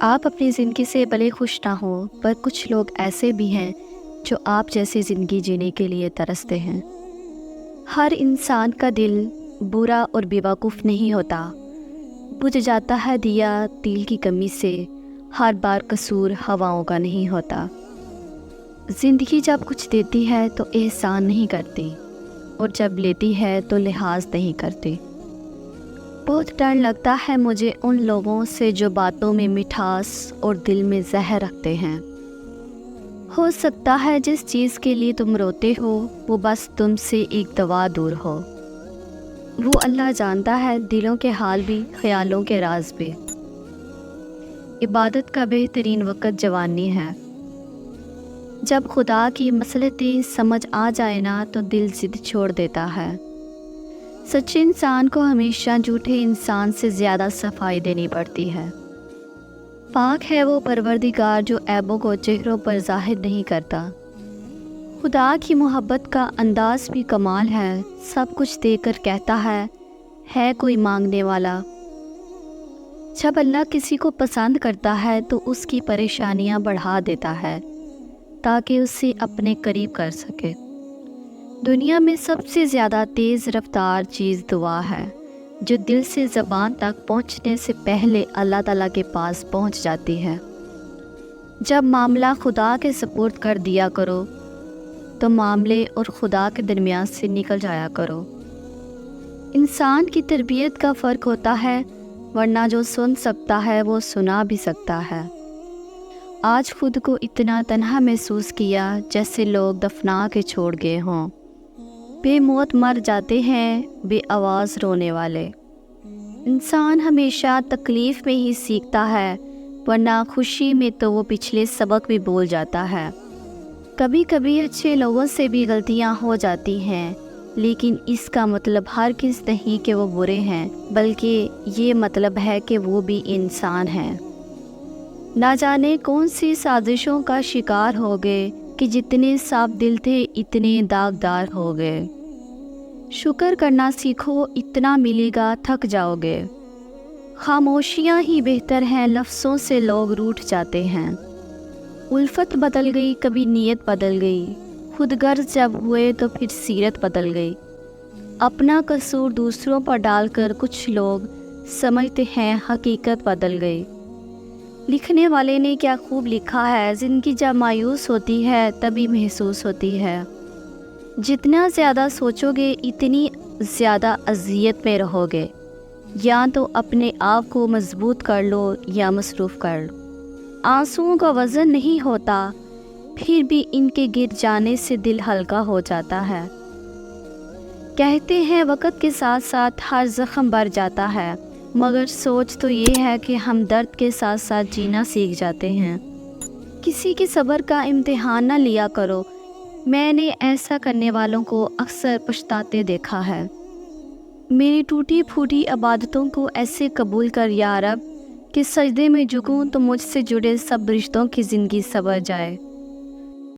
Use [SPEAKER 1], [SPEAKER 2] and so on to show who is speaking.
[SPEAKER 1] آپ اپنی زندگی سے بھلے خوش نہ ہوں، پر کچھ لوگ ایسے بھی ہیں جو آپ جیسی زندگی جینے کے لیے ترستے ہیں۔ ہر انسان کا دل برا اور بیوقوف نہیں ہوتا۔ بجھ جاتا ہے دیا تیل کی کمی سے، ہر بار قصور ہواؤں کا نہیں ہوتا۔ زندگی جب کچھ دیتی ہے تو احسان نہیں کرتی، اور جب لیتی ہے تو لحاظ نہیں کرتی۔ بہت ڈر لگتا ہے مجھے ان لوگوں سے جو باتوں میں مٹھاس اور دل میں زہر رکھتے ہیں۔ ہو سکتا ہے جس چیز کے لیے تم روتے ہو وہ بس تم سے ایک دوا دور ہو۔ وہ اللہ جانتا ہے دلوں کے حال بھی، خیالوں کے راز بھی۔ عبادت کا بہترین وقت جوانی ہے۔ جب خدا کی مصلحتیں سمجھ آ جائے نا تو دل ضد چھوڑ دیتا ہے۔ سچے انسان کو ہمیشہ جھوٹے انسان سے زیادہ صفائی دینی پڑتی ہے۔ پاک ہے وہ پروردگار جو عیبوں کو چہروں پر ظاہر نہیں کرتا۔ خدا کی محبت کا انداز بھی کمال ہے، سب کچھ دے کر کہتا ہے کوئی مانگنے والا۔ جب اللہ کسی کو پسند کرتا ہے تو اس کی پریشانیاں بڑھا دیتا ہے تاکہ اسے اپنے قریب کر سکے۔ دنیا میں سب سے زیادہ تیز رفتار چیز دعا ہے، جو دل سے زبان تک پہنچنے سے پہلے اللہ تعالیٰ کے پاس پہنچ جاتی ہے۔ جب معاملہ خدا کے سپرد کر دیا کرو تو معاملے اور خدا کے درمیان سے نکل جایا کرو۔ انسان کی تربیت کا فرق ہوتا ہے، ورنہ جو سن سکتا ہے وہ سنا بھی سکتا ہے۔ آج خود کو اتنا تنہا محسوس کیا جیسے لوگ دفنا کے چھوڑ گئے ہوں۔ بے موت مر جاتے ہیں بے آواز رونے والے۔ انسان ہمیشہ تکلیف میں ہی سیکھتا ہے، ورنہ خوشی میں تو وہ پچھلے سبق بھی بھول جاتا ہے۔ کبھی کبھی اچھے لوگوں سے بھی غلطیاں ہو جاتی ہیں، لیکن اس کا مطلب ہرگز نہیں کہ وہ برے ہیں، بلکہ یہ مطلب ہے کہ وہ بھی انسان ہیں۔ نہ جانے کون سی سازشوں کا شکار ہو گئے کہ جتنے صاف دل تھے اتنے داغدار ہو گئے۔ شکر کرنا سیکھو، اتنا ملے گا تھک جاؤ گے۔ خاموشیاں ہی بہتر ہیں، لفظوں سے لوگ روٹھ جاتے ہیں۔ الفت بدل گئی، کبھی نیت بدل گئی، خود غرض جب ہوئے تو پھر سیرت بدل گئی۔ اپنا قصور دوسروں پر ڈال کر کچھ لوگ سمجھتے ہیں حقیقت بدل گئی۔ لکھنے والے نے کیا خوب لکھا ہے، زندگی جب مایوس ہوتی ہے تبھی محسوس ہوتی ہے۔ جتنا زیادہ سوچو گے اتنی زیادہ اذیت میں رہو گے۔ یا تو اپنے آپ کو مضبوط کر لو یا مصروف کر لو۔ آنسوؤں کا وزن نہیں ہوتا، پھر بھی ان کے گر جانے سے دل ہلکا ہو جاتا ہے۔ کہتے ہیں وقت کے ساتھ ساتھ ہر زخم بھر جاتا ہے، مگر سوچ تو یہ ہے کہ ہم درد کے ساتھ ساتھ جینا سیکھ جاتے ہیں۔ کسی کے صبر کا امتحان نہ لیا کرو، میں نے ایسا کرنے والوں کو اکثر پچھتاتے دیکھا ہے۔ میری ٹوٹی پھوٹی عبادتوں کو ایسے قبول کر یا رب کہ سجدے میں جھکوں تو مجھ سے جڑے سب رشتوں کی زندگی سنور جائے۔